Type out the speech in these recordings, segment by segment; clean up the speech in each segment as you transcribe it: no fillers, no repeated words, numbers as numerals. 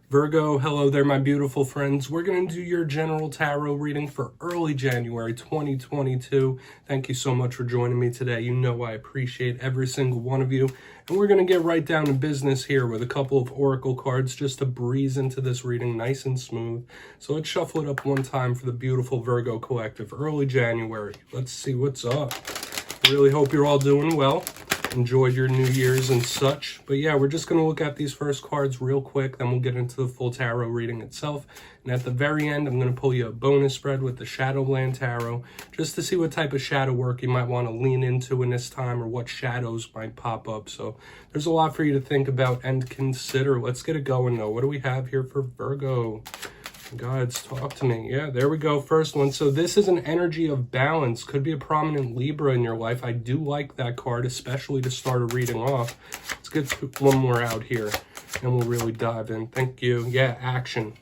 Virgo, hello there, my beautiful friends. We're going to do your general tarot reading for early January 2022. Thank you so much for joining me today. You know I appreciate every single one of you. And we're going to get right down to business here with a couple of oracle cards just to breeze into this reading nice and smooth. So let's shuffle it up one time for the beautiful Virgo collective. Early January. Let's see what's up. Really hope you're all doing well. Enjoyed your New Year's and such. But yeah, we're just going to look at these first cards real quick, then we'll get into the full tarot reading itself. And at the very end, I'm going to pull you a bonus spread with the Shadowland Tarot, just to see what type of shadow work you might want to lean into in this time, or what shadows might pop up. So there's a lot for you to think about and consider. Let's get it going though. What do we have here for Virgo? Gods, talk to me. Yeah, there we go. First one. So this is an energy of balance. Could be a prominent Libra in your life. I do like that card, especially to start a reading off. Let's get one more out here and we'll really dive in. Thank you. Yeah, action.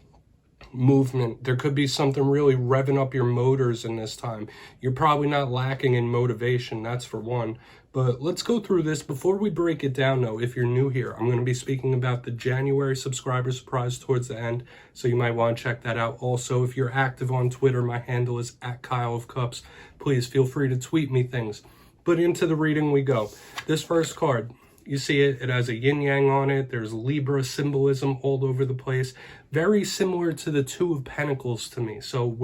Movement. There could be something really revving up your motors in this time. You're probably not lacking in motivation, that's for one. But let's go through this. Before we break it down though, if you're new here, I'm going to be speaking about the January subscriber surprise towards the end, so you might want to check that out. Also, if you're active on Twitter, my handle is @KyleOfCups. Please feel free to tweet me things. But into the reading we go. This first card, you see it, it has a yin-yang on it. There's Libra symbolism all over the place. Very similar to the Two of Pentacles to me. So,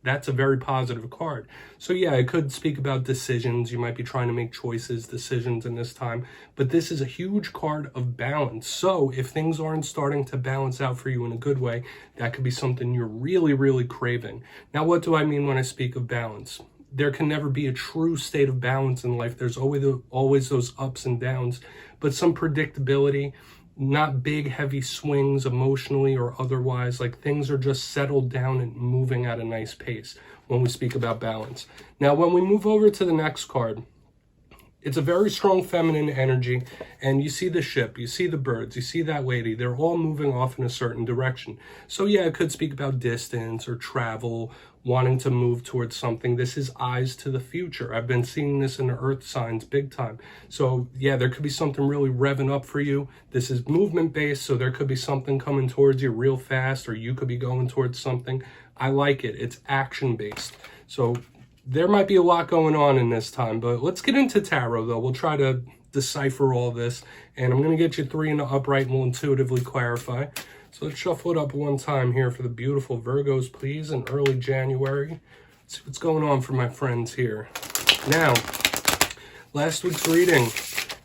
that's a very positive card. So yeah, it could speak about decisions. You might be trying to make choices, decisions in this time. But this is a huge card of balance. So if things aren't starting to balance out for you in a good way, that could be something you're really, really craving. Now, what do I mean when I speak of balance? There can never be a true state of balance in life. There's always those ups and downs, but some predictability, not big, heavy swings emotionally or otherwise. Like, things are just settled down and moving at a nice pace when we speak about balance. Now, when we move over to the next card, it's a very strong feminine energy, and you see the ship, you see the birds, you see that lady, they're all moving off in a certain direction. So yeah, it could speak about distance or travel, wanting to move towards something. This is eyes to the future. I've been seeing this in the earth signs big time. So yeah, there could be something really revving up for you. This is movement based, so there could be something coming towards you real fast, or you could be going towards something. I like it. It's action based. So there might be a lot going on in this time, but let's get into tarot though. We'll try to decipher all this, and I'm going to get you three in the upright and we'll intuitively clarify. So let's shuffle it up one time here for the beautiful Virgos, please, in early January. Let's see what's going on for my friends here. Now, last week's reading,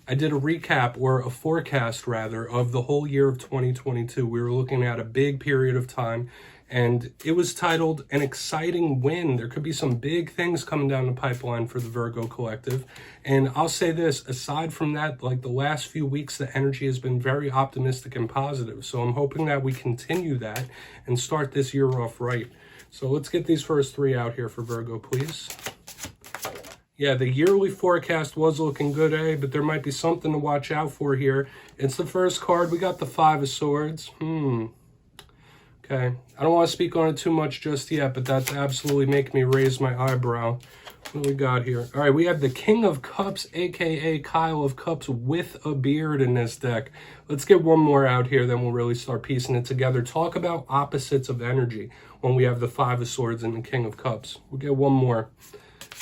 I did a recap, or a forecast rather, of the whole year of 2022. We were looking at a big period of time, and it was titled An Exciting Win. There could be some big things coming down the pipeline for the Virgo collective. And I'll say this, aside from that, like the last few weeks, the energy has been very optimistic and positive. So I'm hoping that we continue that and start this year off right. So let's get these first three out here for Virgo, please. Yeah, the yearly forecast was looking good, but there might be something to watch out for here. It's the first card. We got the Five of Swords. Okay, I don't want to speak on it too much just yet, but that's absolutely making me raise my eyebrow. What do we got here? All right, we have the King of Cups, aka Kyle of Cups, with a beard in this deck. Let's get one more out here, then we'll really start piecing it together. Talk about opposites of energy when we have the Five of Swords and the King of Cups. We'll get one more.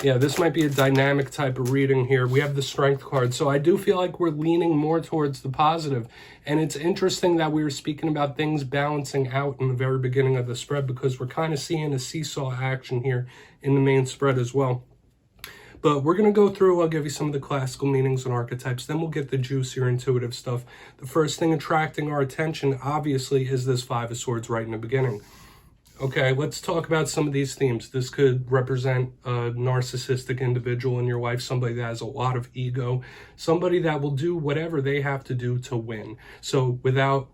Yeah, this might be a dynamic type of reading here. We have the Strength card. So I do feel like we're leaning more towards the positive. And it's interesting that we were speaking about things balancing out in the very beginning of the spread, because we're kind of seeing a seesaw action here in the main spread as well. But we're going to go through, I'll give you some of the classical meanings and archetypes, then we'll get the juicier intuitive stuff. The first thing attracting our attention, obviously, is this Five of Swords right in the beginning. Okay, let's talk about some of these themes. This could represent a narcissistic individual in your life, somebody that has a lot of ego, somebody that will do whatever they have to do to win. So without,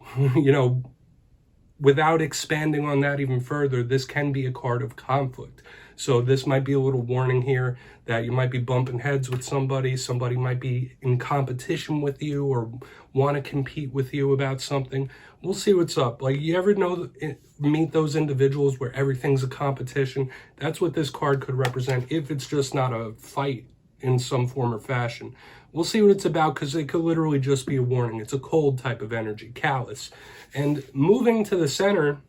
without expanding on that even further, this can be a card of conflict. So this might be a little warning here that you might be bumping heads with somebody. Somebody might be in competition with you or want to compete with you about something. We'll see what's up. Like, you ever meet those individuals where everything's a competition? That's what this card could represent, if it's just not a fight in some form or fashion. We'll see what it's about, because it could literally just be a warning. It's a cold type of energy, callous. And moving to the center,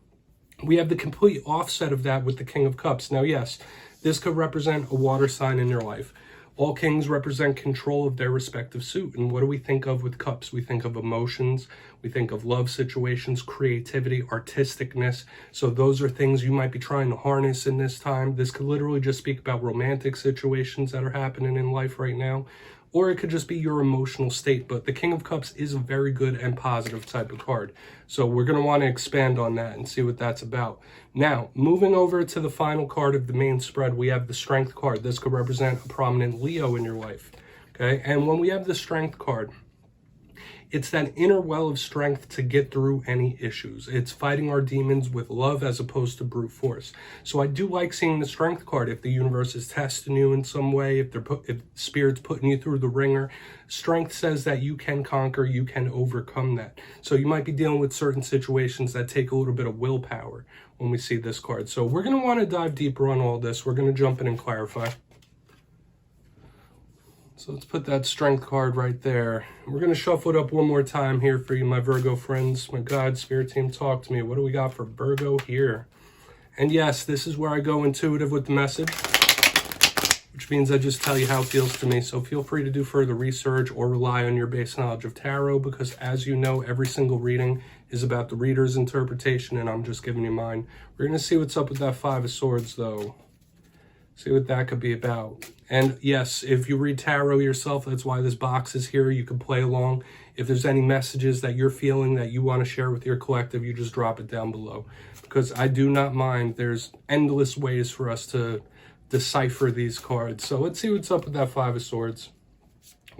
we have the complete offset of that with the King of Cups. Now, yes, this could represent a water sign in your life. All kings represent control of their respective suit. And what do we think of with cups? We think of emotions. We think of love situations, creativity, artisticness. So those are things you might be trying to harness in this time. This could literally just speak about romantic situations that are happening in life right now. Or it could just be your emotional state. But the King of Cups is a very good and positive type of card. So we're going to want to expand on that and see what that's about. Now, moving over to the final card of the main spread, we have the Strength card. This could represent a prominent Leo in your life. Okay, and when we have the Strength card, it's that inner well of strength to get through any issues. It's fighting our demons with love as opposed to brute force. So I do like seeing the Strength card. If the universe is testing you in some way, if Spirit's putting you through the ringer, Strength says that you can conquer, you can overcome that. So you might be dealing with certain situations that take a little bit of willpower when we see this card. So we're going to want to dive deeper on all this. We're going to jump in and clarify. So let's put that Strength card right there. We're going to shuffle it up one more time here for you, my Virgo friends. My God, Spirit team, talk to me. What do we got for Virgo here? And yes, this is where I go intuitive with the message, which means I just tell you how it feels to me. So feel free to do further research or rely on your base knowledge of tarot, because as you know, every single reading is about the reader's interpretation, and I'm just giving you mine. We're going to see what's up with that Five of Swords, though. See what that could be about. And yes, if you read tarot yourself, that's why this box is here. You can play along. If there's any messages that you're feeling that you want to share with your collective, you just drop it down below. Because I do not mind. There's endless ways for us to decipher these cards. So let's see what's up with that Five of Swords.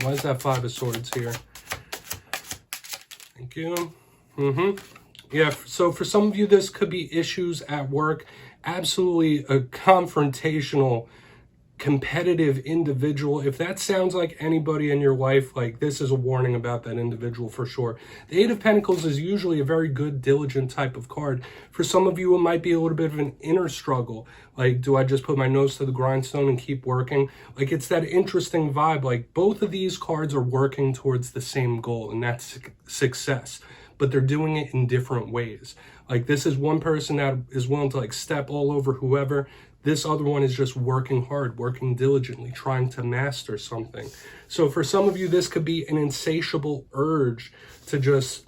Why is that Five of Swords here? Thank you. Yeah, so for some of you, this could be issues at work. Absolutely a confrontational, competitive individual. If that sounds like anybody in your life, like, this is a warning about that individual for sure. The Eight of Pentacles is usually a very good, diligent type of card. For some of you, it might be a little bit of an inner struggle. Like, do I just put my nose to the grindstone and keep working? Like, it's that interesting vibe. Like, both of these cards are working towards the same goal, and that's success. But they're doing it in different ways. Like, this is one person that is willing to, like, step all over whoever. This other one is just working hard, working diligently, trying to master something. So for some of you, this could be an insatiable urge to just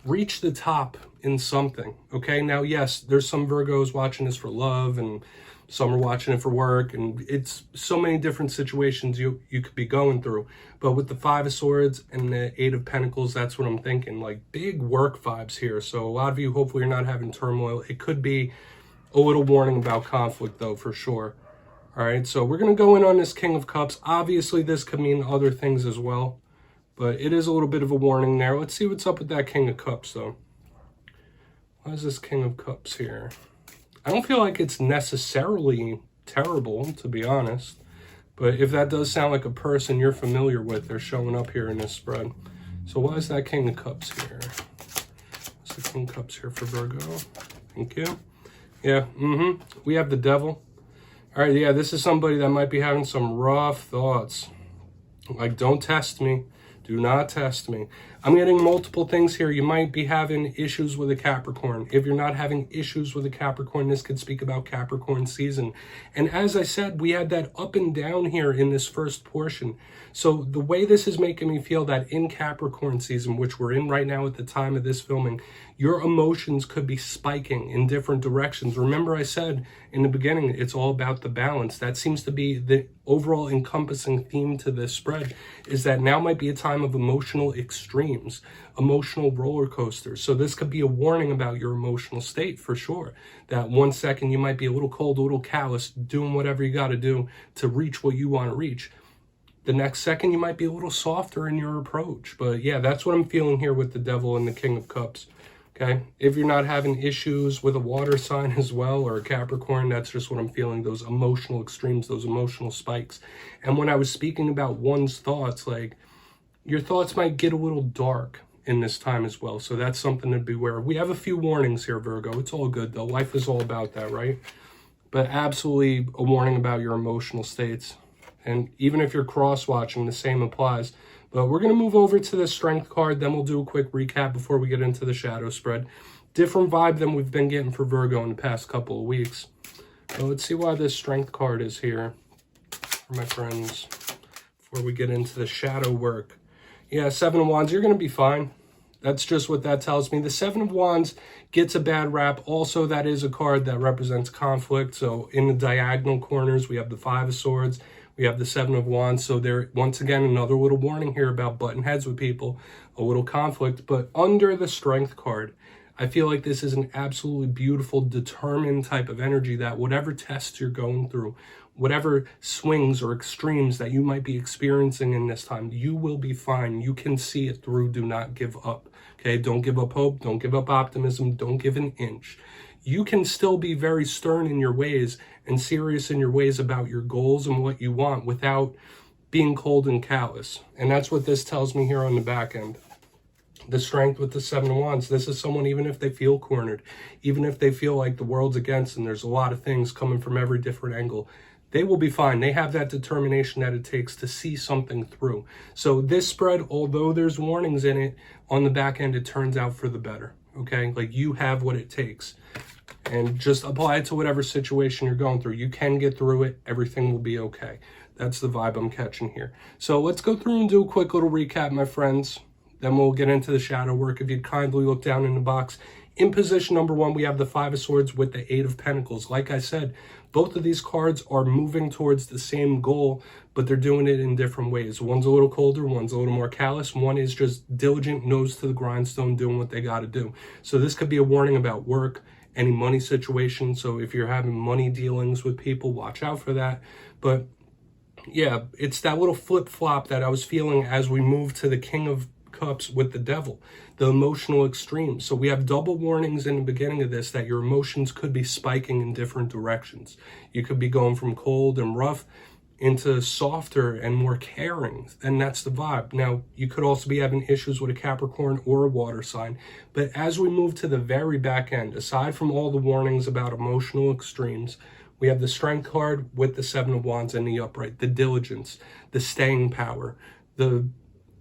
reach the top in something, okay? Now, yes, there's some Virgos watching this for love, and some are watching it for work, and it's so many different situations you could be going through. But with the Five of Swords and the Eight of Pentacles, that's what I'm thinking. Like, big work vibes here. So a lot of you, hopefully you're not having turmoil. It could be a little warning about conflict, though, for sure. All right, so we're going to go in on this King of Cups. Obviously, this could mean other things as well, but it is a little bit of a warning there. Let's see what's up with that King of Cups, though. Why is this King of Cups here? I don't feel like it's necessarily terrible, to be honest. But if that does sound like a person you're familiar with, they're showing up here in this spread. So why is that King of Cups here? What's the King of Cups here for Virgo? Thank you. Yeah, we have the Devil. All right, yeah, this is somebody that might be having some rough thoughts. Like, don't test me. Do not test me. I'm getting multiple things here. You might be having issues with a Capricorn. If you're not having issues with a Capricorn, this could speak about Capricorn season. And as I said, we had that up and down here in this first portion. So the way this is making me feel that in Capricorn season, which we're in right now at the time of this filming, your emotions could be spiking in different directions. Remember I said in the beginning, it's all about the balance. That seems to be the overall encompassing theme to this spread, is that now might be a time of emotional extremes, emotional roller coasters. So this could be a warning about your emotional state for sure. That 1 second you might be a little cold, a little callous, doing whatever you got to do to reach what you want to reach. The next second you might be a little softer in your approach. But yeah, that's what I'm feeling here with the Devil and the King of Cups. Okay, if you're not having issues with a water sign as well, or a Capricorn, that's just what I'm feeling, those emotional extremes, those emotional spikes. And when I was speaking about one's thoughts, like, your thoughts might get a little dark in this time as well. So that's something to beware of. We have a few warnings here, Virgo. It's all good, though. Life is all about that, right? But absolutely a warning about your emotional states. And even if you're cross-watching, the same applies. But we're going to move over to the strength card. Then we'll do a quick recap before we get into the shadow spread. Different vibe than we've been getting for Virgo in the past couple of weeks. So let's see why this strength card is here for my friends before we get into the shadow work. Yeah, Seven of Wands, you're going to be fine. That's just what that tells me. The Seven of Wands gets a bad rap. Also, that is a card that represents conflict. So in the diagonal corners, we have the Five of Swords. We have the Seven of Wands. So there, once again, another little warning here about butting heads with people. A little conflict. But under the Strength card, I feel like this is an absolutely beautiful, determined type of energy that whatever tests you're going through, whatever swings or extremes that you might be experiencing in this time, you will be fine. You can see it through. Do not give up. Okay, don't give up hope. Don't give up optimism. Don't give an inch. You can still be very stern in your ways and serious in your ways about your goals and what you want without being cold and callous. And that's what this tells me here on the back end. The strength with the Seven of Wands. This is someone, even if they feel cornered, even if they feel like the world's against them, there's a lot of things coming from every different angle, they will be fine. They have that determination that it takes to see something through. So this spread, although there's warnings in it, on the back end, it turns out for the better. Okay? Like, you have what it takes. And just apply it to whatever situation you're going through. You can get through it. Everything will be okay. That's the vibe I'm catching here. So let's go through and do a quick little recap, my friends. Then we'll get into the shadow work. If you'd kindly look down in the box. In position number 1, we have the Five of Swords with the Eight of Pentacles. Like I said, both of these cards are moving towards the same goal, but they're doing it in different ways. One's a little colder, one's a little more callous. One is just diligent, nose to the grindstone, doing what they got to do. So this could be a warning about work, any money situation. So if you're having money dealings with people, watch out for that. But yeah, it's that little flip-flop that I was feeling as we move to the King of Cups with the Devil, the emotional extremes. So we have double warnings in the beginning of this that your emotions could be spiking in different directions. You could be going from cold and rough into softer and more caring, and that's the vibe. Now, you could also be having issues with a Capricorn or a water sign, but as we move to the very back end, aside from all the warnings about emotional extremes, we have the Strength card with the Seven of Wands and the upright, the diligence, the staying power,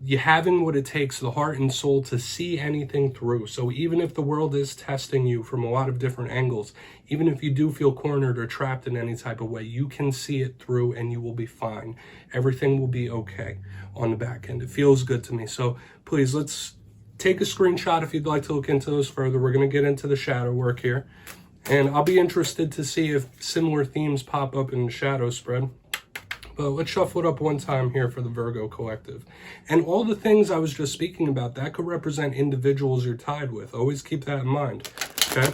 you having what it takes, the heart and soul to see anything through. So even if the world is testing you from a lot of different angles, even if you do feel cornered or trapped in any type of way, you can see it through and you will be fine. Everything will be okay on the back end. It feels good to me. So please, let's take a screenshot if you'd like to look into this further. We're going to get into the shadow work here. And I'll be interested to see if similar themes pop up in the shadow spread. But let's shuffle it up one time here for the Virgo collective. And all the things I was just speaking about, that could represent individuals you're tied with. Always keep that in mind, okay?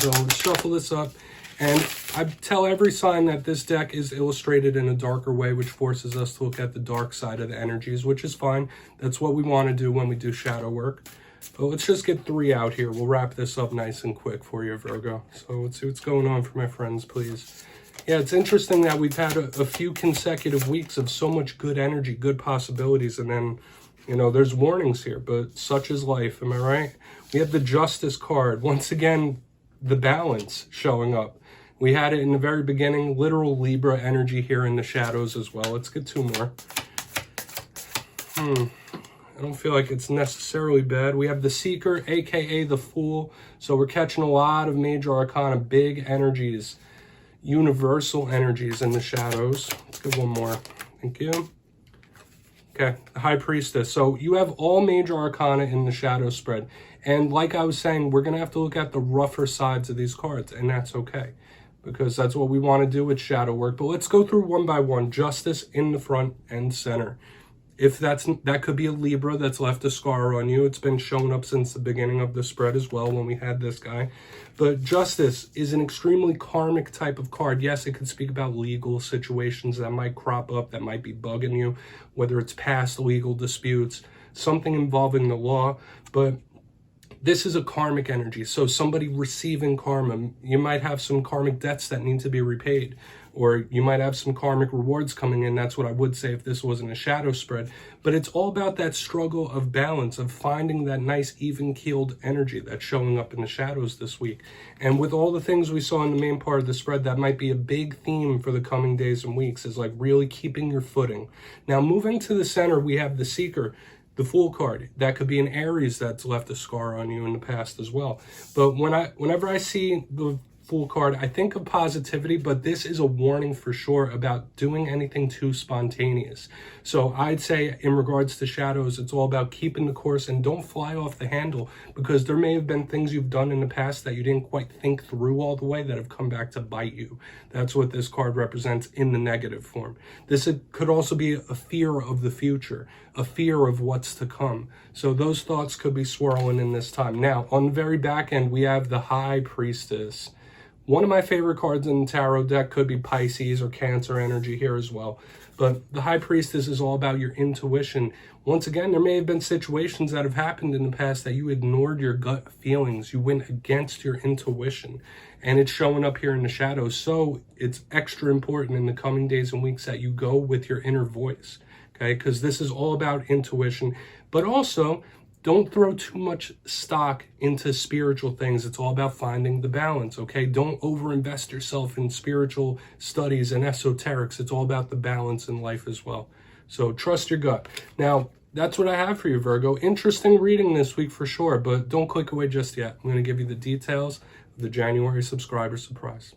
So let's shuffle this up. And I tell every sign that this deck is illustrated in a darker way, which forces us to look at the dark side of the energies, which is fine. That's what we want to do when we do shadow work. But let's just get 3 out here. We'll wrap this up nice and quick for you, Virgo. So let's see what's going on for my friends, please. Yeah, it's interesting that we've had a few consecutive weeks of so much good energy, good possibilities, and then, you know, there's warnings here, but such is life, am I right? We have the Justice card. Once again, the balance showing up. We had it in the very beginning, literal Libra energy here in the shadows as well. Let's get 2 more. I don't feel like it's necessarily bad. We have the Seeker, aka the Fool. So we're catching a lot of major arcana, big energies, universal energies in the shadows. Let's get 1 more. Thank you. Okay, the High Priestess. So you have all major arcana in the shadow spread. And like I was saying, we're going to have to look at the rougher sides of these cards, and that's okay, because that's what we want to do with shadow work. But let's go through one by one. Justice in the front and center. If that could be a Libra that's left a scar on you. It's been shown up since the beginning of the spread as well when we had this guy. But Justice is an extremely karmic type of card. Yes, it could speak about legal situations that might crop up, that might be bugging you, whether it's past legal disputes, something involving the law. But this is a karmic energy. So somebody receiving karma, you might have some karmic debts that need to be repaid. or you might have some karmic rewards coming in. That's what I would say if this wasn't a shadow spread. But it's all about that struggle of balance, of finding that nice even-keeled energy that's showing up in the shadows this week. And with all the things we saw in the main part of the spread, that might be a big theme for the coming days and weeks, is like really keeping your footing. Now, moving to the center, we have the Seeker, the Fool card. That could be an Aries that's left a scar on you in the past as well. But whenever I see the Fool card, I think of positivity, but this is a warning for sure about doing anything too spontaneous. So I'd say in regards to shadows, it's all about keeping the course and don't fly off the handle, because there may have been things you've done in the past that you didn't quite think through all the way that have come back to bite you. That's what this card represents in the negative form. This could also be a fear of the future, a fear of what's to come. So those thoughts could be swirling in this time. Now, on the very back end, we have the High Priestess. One of my favorite cards in the tarot deck. Could be Pisces or Cancer energy here as well. But the High Priestess is all about your intuition. Once again, there may have been situations that have happened in the past that you ignored your gut feelings. You went against your intuition. And it's showing up here in the shadows. So it's extra important in the coming days and weeks that you go with your inner voice. Okay? Because this is all about intuition. But also, don't throw too much stock into spiritual things. It's all about finding the balance, okay? Don't overinvest yourself in spiritual studies and esoterics. It's all about the balance in life as well. So trust your gut. Now, that's what I have for you, Virgo. Interesting reading this week for sure, but don't click away just yet. I'm going to give you the details of the January subscriber surprise.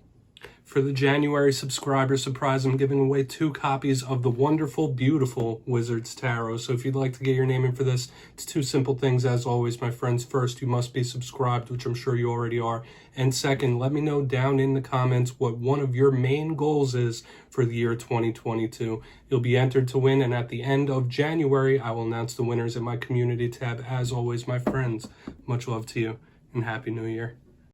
For the January subscriber surprise, I'm giving away 2 copies of the wonderful, beautiful Wizard's Tarot. So if you'd like to get your name in for this, it's 2 simple things as always, my friends. First, you must be subscribed, which I'm sure you already are. And second, let me know down in the comments what one of your main goals is for the year 2022. You'll be entered to win, and at the end of January, I will announce the winners in my community tab. As always, my friends, much love to you, and Happy New Year.